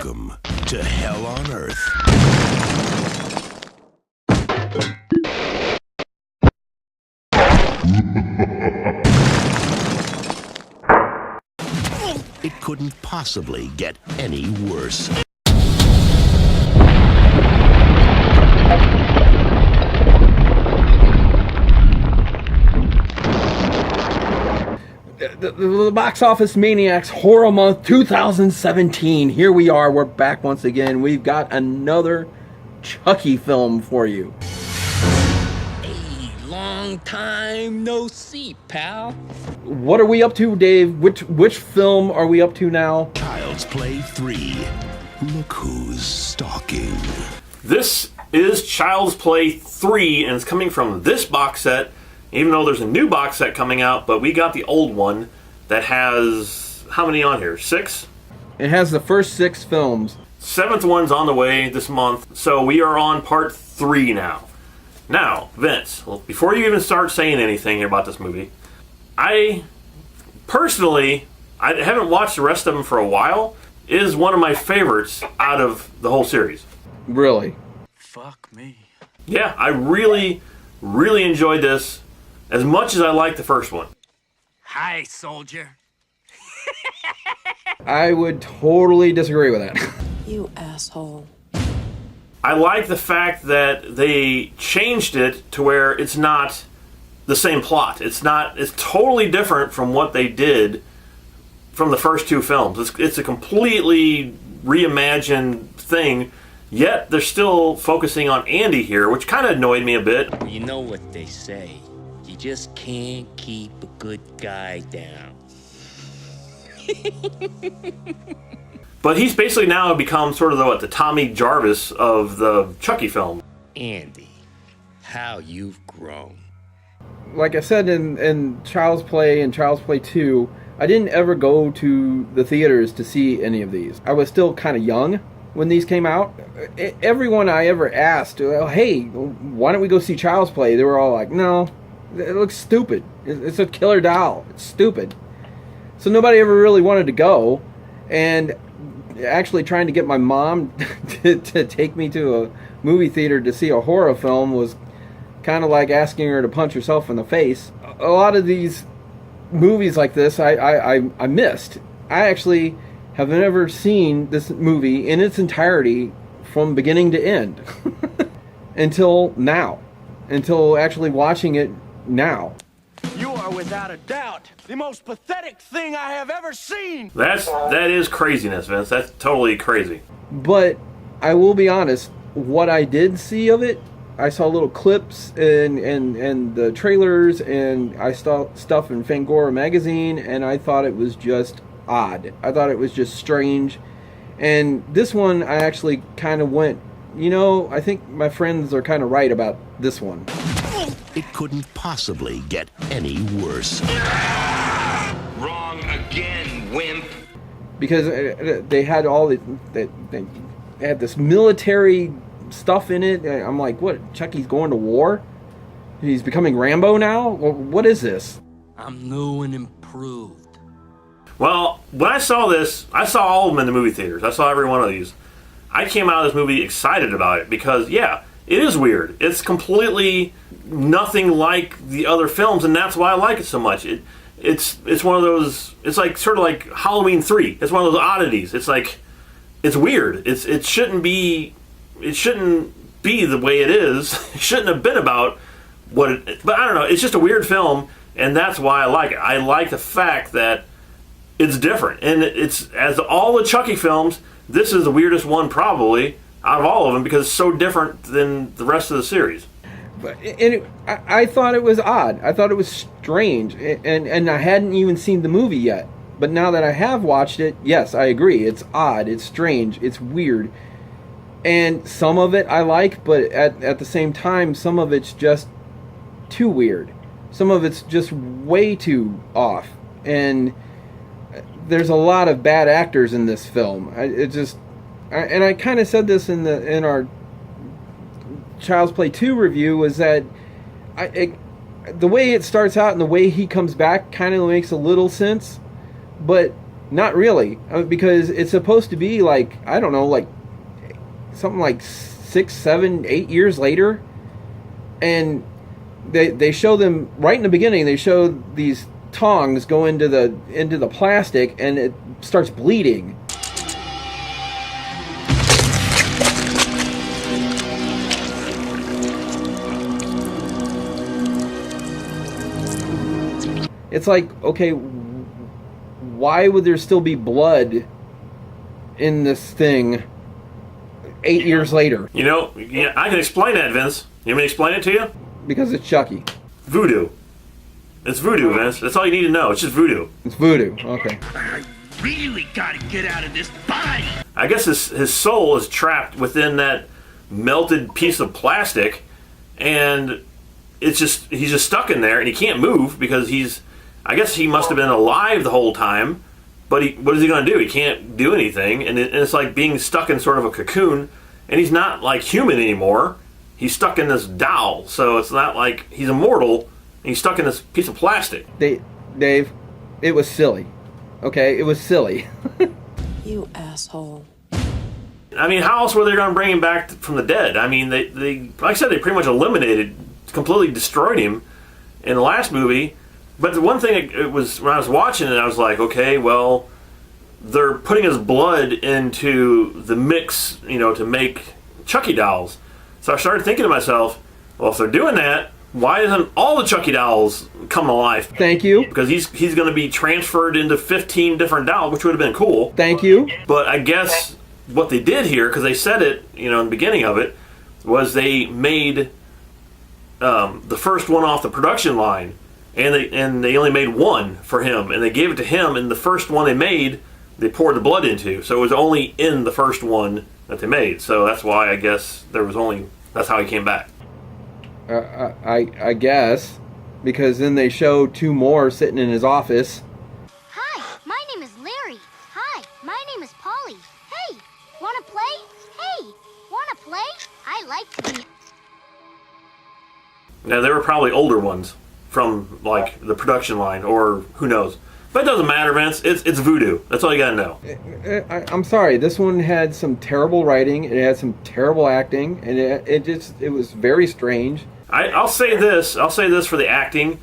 Welcome to Hell on Earth. It couldn't possibly get any worse. The box office Maniacs Horror Month 2017. Here we are. We're back once again. We've got another Chucky film for you. Hey, long time no see, pal. What are we up to, Dave? Which film are we up to now? Child's Play 3. Look who's stalking. This is Child's Play 3, and it's coming from this box set, even though there's a new box set coming out, but we got the old one that has, how many on here? 6? It has the first 6 films. 7th one's on the way this month, so we are on part 3 now. Now, Vince, before you even start saying anything here about this movie, I haven't watched the rest of them for a while. It is one of my favorites out of the whole series. Really? Fuck me. Yeah, I really, really enjoyed this as much as I liked the first one. Hi, soldier. I would totally disagree with that. You asshole. I like the fact that they changed it to where it's not the same plot. It's totally different from what they did from the first 2 films. It's a completely reimagined thing, yet they're still focusing on Andy here, which kind of annoyed me a bit. You know what they say. You just can't keep a good guy down. But he's basically now become sort of the Tommy Jarvis of the Chucky film. Andy, how you've grown. Like I said in Child's Play and Child's Play 2, I didn't ever go to the theaters to see any of these. I was still kind of young when these came out. Everyone I ever asked, hey, why don't we go see Child's Play? They were all like, no, it looks stupid. It's a killer doll. It's stupid. So nobody ever really wanted to go. And actually trying to get my mom to take me to a movie theater to see a horror film was kind of like asking her to punch herself in the face. A lot of these movies like this I missed. I actually have never seen this movie in its entirety from beginning to end until now, until actually watching it now. You are without a doubt the most pathetic thing I have ever seen. That is craziness, Vince. That's totally crazy. But I will be honest, what I did see of it, I saw little clips and the trailers, and I saw stuff in Fangora magazine, and I thought it was just odd. I thought it was just strange. And this one, I actually kind of went, I think my friends are kind of right about this one. It couldn't possibly get any worse. Wrong again, wimp. Because they had all they had this military stuff in it. I'm like, what? Chucky's going to war? He's becoming Rambo now? Well, what is this? I'm new and improved. Well, when I saw this, I saw all of them in the movie theaters. I saw every one of these. I came out of this movie excited about it because, yeah, it is weird. It's completely nothing like the other films, and that's why I like it so much. It's one of those. It's like sort of like Halloween 3. It's one of those oddities. It's like it's weird. It shouldn't be the way it is. It shouldn't have been about what it. But I don't know. It's just a weird film, and that's why I like it. I like the fact that it's different, and it's as all the Chucky films. This is the weirdest one probably out of all of them because it's so different than the rest of the series. I thought it was odd. I thought it was strange, and I hadn't even seen the movie yet. But now that I have watched it, yes, I agree. It's odd. It's strange. It's weird. And some of it I like, but at the same time, some of it's just too weird. Some of it's just way too off. And there's a lot of bad actors in this film. I kind of said this in our Child's Play 2 review, was that the way it starts out and the way he comes back kind of makes a little sense, but Not really, because it's supposed to be like, I don't know, like something like 6, 7, 8 years later, and they show them right in the beginning. They show these tongs go into the plastic, and it starts bleeding. It's like, okay, why would there still be blood in this thing 8 years later? You know, I can explain that, Vince. You want me to explain it to you? Because it's Chucky. Voodoo. It's voodoo, Vince. That's all you need to know. It's just voodoo. It's voodoo. Okay. I really gotta get out of this body. I guess his soul is trapped within that melted piece of plastic, and he's just stuck in there, and he can't move because I guess he must have been alive the whole time, but what is he going to do? He can't do anything, and it's like being stuck in sort of a cocoon, and he's not like human anymore. He's stuck in this doll, so it's not like he's immortal, and he's stuck in this piece of plastic. Dave, it was silly. Okay, it was silly. You asshole. I mean, how else were they going to bring him back from the dead? I mean, they like I said, they pretty much completely destroyed him in the last movie. But the one thing, it was when I was watching it, I was like, okay, well, they're putting his blood into the mix, to make Chucky dolls. So I started thinking to myself, well, if they're doing that, why isn't all the Chucky dolls coming alive? Thank you. Because he's going to be transferred into 15 different dolls, which would have been cool. Thank you. But I guess what they did here, because they said it, in the beginning of it, was they made the first one off the production line. And they only made one for him, and they gave it to him, and the first one they made, they poured the blood into. So it was only in the first one that they made. So that's why I guess that's how he came back. I guess, because then they show 2 more sitting in his office. Hi, my name is Larry. Hi, my name is Polly. Hey, wanna play? Hey, wanna play? I like to be... Now, they were probably older ones from, like, the production line, or who knows. But it doesn't matter, Vince. It's voodoo. That's all you gotta know. I'm sorry. This one had some terrible writing. It had some terrible acting, and it was very strange. I'll say this. I'll say this for the acting.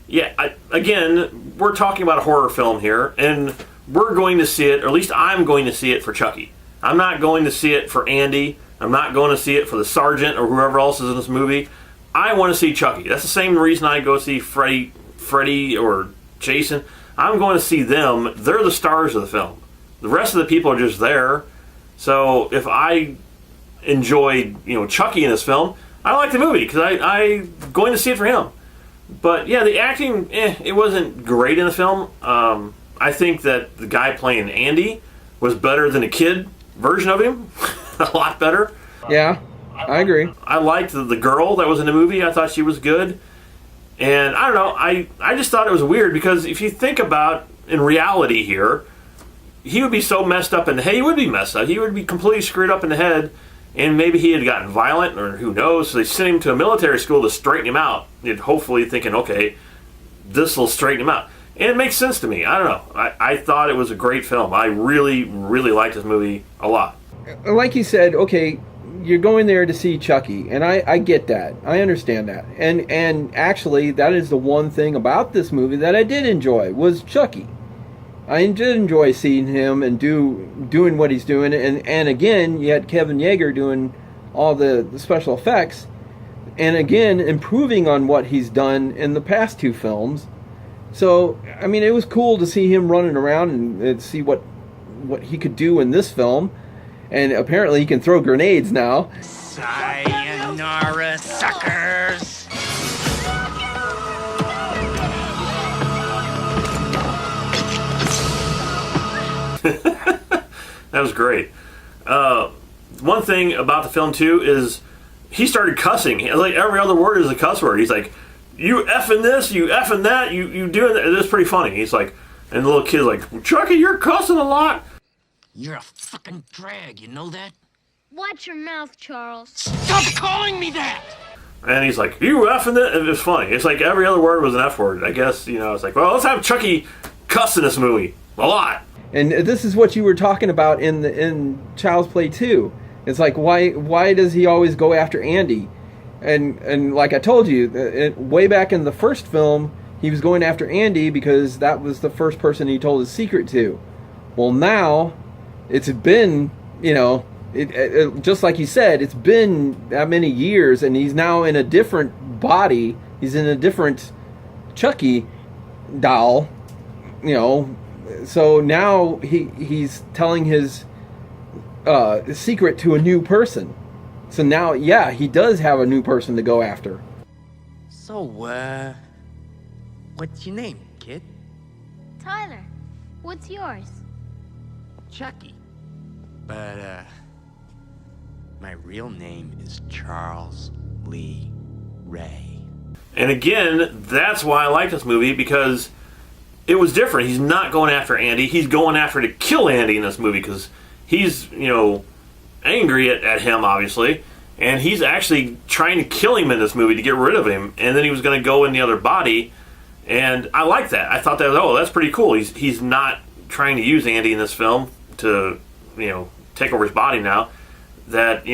Yeah, again, we're talking about a horror film here, and we're going to see it, or at least I'm going to see it for Chucky. I'm not going to see it for Andy. I'm not going to see it for the sergeant or whoever else is in this movie. I want to see Chucky. That's the same reason I go see Freddy or Jason. I'm going to see them. They're the stars of the film. The rest of the people are just there. So if I enjoyed, Chucky in this film, I like the movie because I'm going to see it for him. But yeah, the acting, it wasn't great in the film. I think that the guy playing Andy was better than a kid version of him. A lot better. Yeah. I agree. I liked the girl that was in the movie. I thought she was good. And I don't know, I just thought it was weird because if you think about in reality here, he would be so messed up in the head. He would be messed up. He would be completely screwed up in the head, and maybe he had gotten violent, or who knows. So they sent him to a military school to straighten him out. And hopefully thinking, okay, this will straighten him out. And it makes sense to me. I don't know. I thought it was a great film. I really, really liked this movie a lot. Like you said, okay, you're going there to see Chucky, and I get that. I understand that. And actually, that is the one thing about this movie that I did enjoy, was Chucky. I did enjoy seeing him and doing what he's doing. And again, you had Kevin Yeager doing all the special effects. And again, improving on what he's done in the past 2 films. So, I mean, it was cool to see him running around and see what he could do in this film. And apparently he can throw grenades now. Sayonara, suckers! That was great. One thing about the film, too, is he started cussing. Like, every other word is a cuss word. He's like, you effing this, you effing that, you doing that. It's pretty funny. He's like, and the little kid's like, Chucky, you're cussing a lot. You're a fucking drag, you know that? Watch your mouth, Charles. Stop calling me that! And he's like, you effing it? And it's funny. It's like every other word was an F word. I guess, it's like, well, let's have Chucky cuss in this movie. A lot. And this is what you were talking about in Child's Play 2. It's like, why does he always go after Andy? And like I told you, way back in the first film, he was going after Andy because that was the first person he told his secret to. Well, now, it's been, just like you said, it's been that many years, and he's now in a different body. He's in a different Chucky doll, So now he's telling his secret to a new person. So now, yeah, he does have a new person to go after. So, what's your name, kid? Tyler, what's yours? Chucky. But, my real name is Charles Lee Ray. And again, that's why I like this movie, because it was different. He's not going after Andy. He's going after to kill Andy in this movie, because he's, angry at him, obviously. And he's actually trying to kill him in this movie to get rid of him. And then he was going to go in the other body. And I like that. I thought that's pretty cool. He's not trying to use Andy in this film to, take over his body now. That,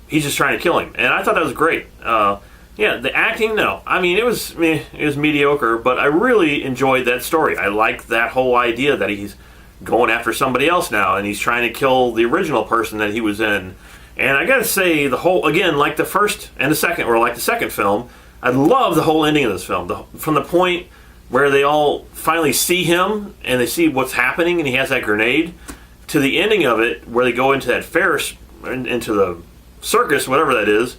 he's just trying to kill him. And I thought that was great. Yeah, the acting, no. I mean, it was mediocre, but I really enjoyed that story. I liked that whole idea that he's going after somebody else now, and he's trying to kill the original person that he was in. And I gotta say, the whole, again, like the first and the second, or like the second film, I love the whole ending of this film. From the point where they all finally see him, and they see what's happening, and he has that grenade, to the ending of it, where they go into that Ferris, into the circus, whatever that is,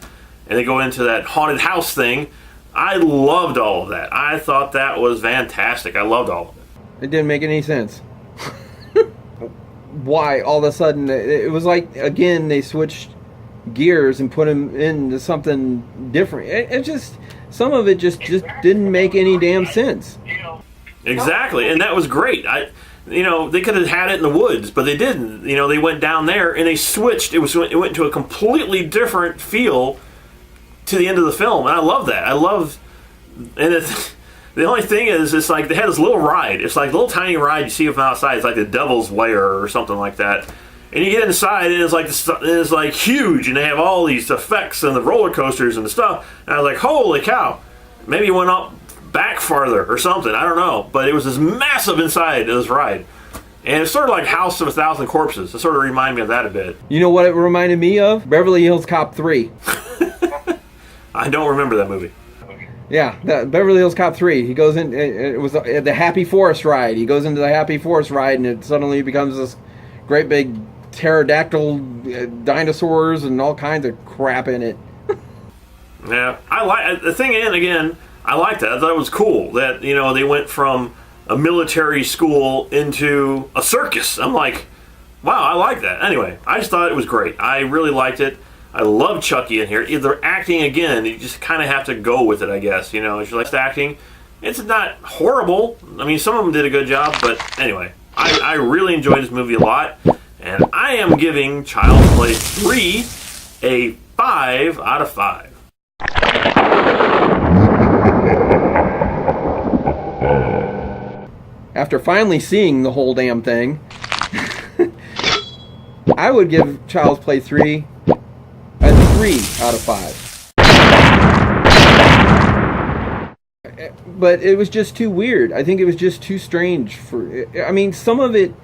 and they go into that haunted house thing. I loved all of that. I thought that was fantastic. I loved all of it. It didn't make any sense. Why all of a sudden it was like, again, they switched gears and put him into something different. It just, some of it just didn't make any damn sense. Exactly, and that was great. They could have had it in the woods, but they didn't. They went down there and they switched. It went to a completely different feel to the end of the film, and I love that. The only thing is, it's like they had this little ride. It's like a little tiny ride you see from outside. It's like the Devil's Lair or something like that. And you get inside, and it's like huge, and they have all these effects and the roller coasters and the stuff. And I was like, holy cow! Maybe it went up back farther or something. I don't know, but it was this massive inside of this ride, and it's sort of like House of a Thousand Corpses. It sort of reminded me of that a bit. You know what it reminded me of? Beverly Hills Cop 3. I don't remember that movie. Yeah, Beverly Hills Cop 3. He goes in, it was the Happy Forest ride. He goes into the Happy Forest ride, and it suddenly becomes this great big pterodactyl dinosaurs and all kinds of crap in it. Yeah, I like the thing. And again, I liked that. I thought it was cool that they went from a military school into a circus. I'm like, wow, I like that. Anyway, I just thought it was great. I really liked it. I love Chucky in here. They're acting again. You just kind of have to go with it, I guess. If you like the acting, it's not horrible. I mean, some of them did a good job, but anyway, I really enjoyed this movie a lot, and I am giving Child's Play 3 a 5 out of 5. After finally seeing the whole damn thing, I would give Child's Play 3 a 3 out of 5. But it was just too weird. I think it was just too strange some of it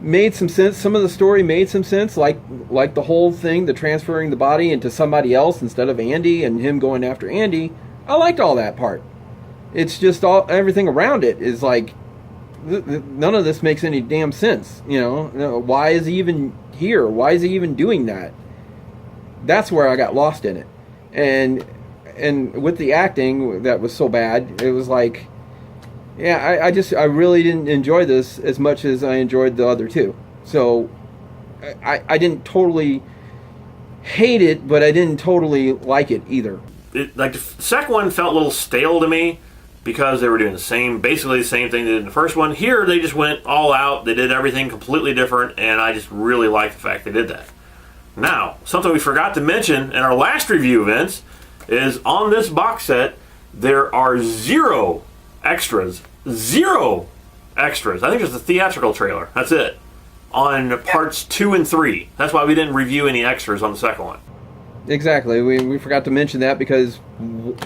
made some sense. Some of the story made some sense, like the whole thing, the transferring the body into somebody else instead of Andy, and him going after Andy. I liked all that part. It's just everything around it is like, none of this makes any damn sense. Why is he even here? Why is he even doing that? That's where I got lost in it. And with the acting that was so bad, it was like, yeah, I really didn't enjoy this as much as I enjoyed the other two. So I didn't totally hate it, but I didn't totally like it either. The second one felt a little stale to me, because they were doing basically the same thing they did in the first one. Here, they just went all out. They did everything completely different, and I just really like the fact they did that. Now, something we forgot to mention in our last review, Vince, is on this box set, there are 0 extras. 0 extras. I think there's a theatrical trailer. That's it. On parts 2 and 3. That's why we didn't review any extras on the second one. Exactly. We forgot to mention that because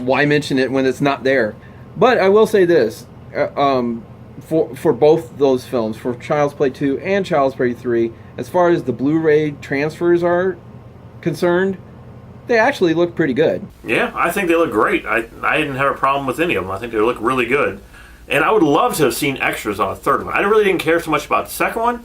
why mention it when it's not there? But I will say this. For both those films, for Child's Play 2 and Child's Play 3, as far as the Blu-ray transfers are concerned, they actually look pretty good. Yeah, I think they look great. I didn't have a problem with any of them. I think they look really good. And I would love to have seen extras on a third one. I really didn't care so much about the second one,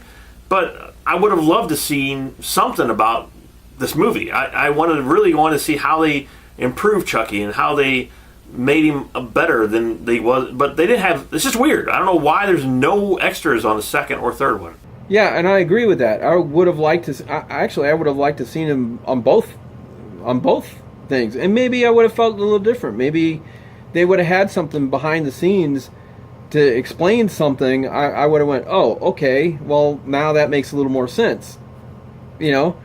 but I would have loved to seen something about this movie. I really wanted to see how they improved Chucky and how they made him better than they was. But they didn't have... It's just weird. I don't know why there's no extras on the second or third one. Yeah, and I agree with that. I would have liked to... Actually, I would have liked to seen him on both things. And maybe I would have felt a little different. Maybe they would have had something behind the scenes to explain something. I would have went, oh, okay, well, now that makes a little more sense. You know?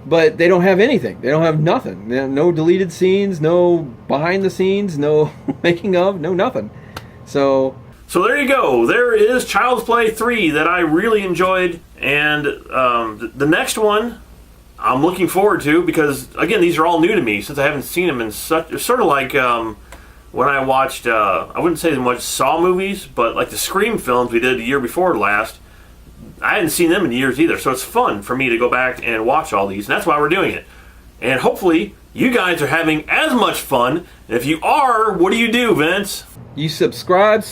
But they don't have anything. They don't have nothing. No deleted scenes, no behind the scenes, no making of, no nothing. So there you go. There is Child's Play 3 that I really enjoyed. And the next one I'm looking forward to because, again, these are all new to me since I haven't seen them in such... It's sort of like when I watched, I wouldn't say much Saw movies, but like the Scream films we did the year before last. I hadn't seen them in years either, so it's fun for me to go back and watch all these, and that's why we're doing it. And hopefully, you guys are having as much fun. And if you are, what do, Vince? you subscribe.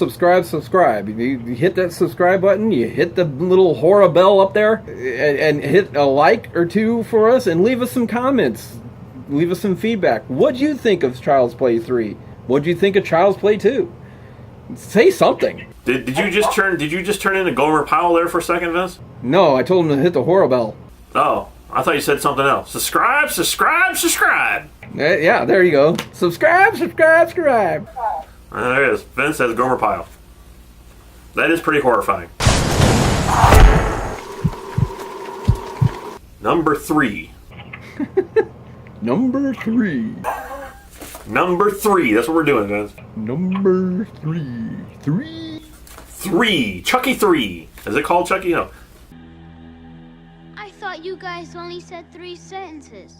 You hit that subscribe button, you hit the little horror bell up there, and hit a like or two for us, and leave us some comments. Leave us some feedback. What'd you think of Child's Play 3? What'd you think of Child's Play 2? Say something. Did you just turn into Gomer Pyle there for a second, Vince? No, I told him to hit the horror bell. Oh, I thought you said something else. Subscribe. Yeah, there you go. Subscribe. There it is. Vince says Gomer Pyle. That is pretty horrifying. Number 3. Number 3. Number 3. That's what we're doing, Vince. Number 3. 3. Chucky 3. Is it called Chucky? No. I thought you guys only said 3 sentences.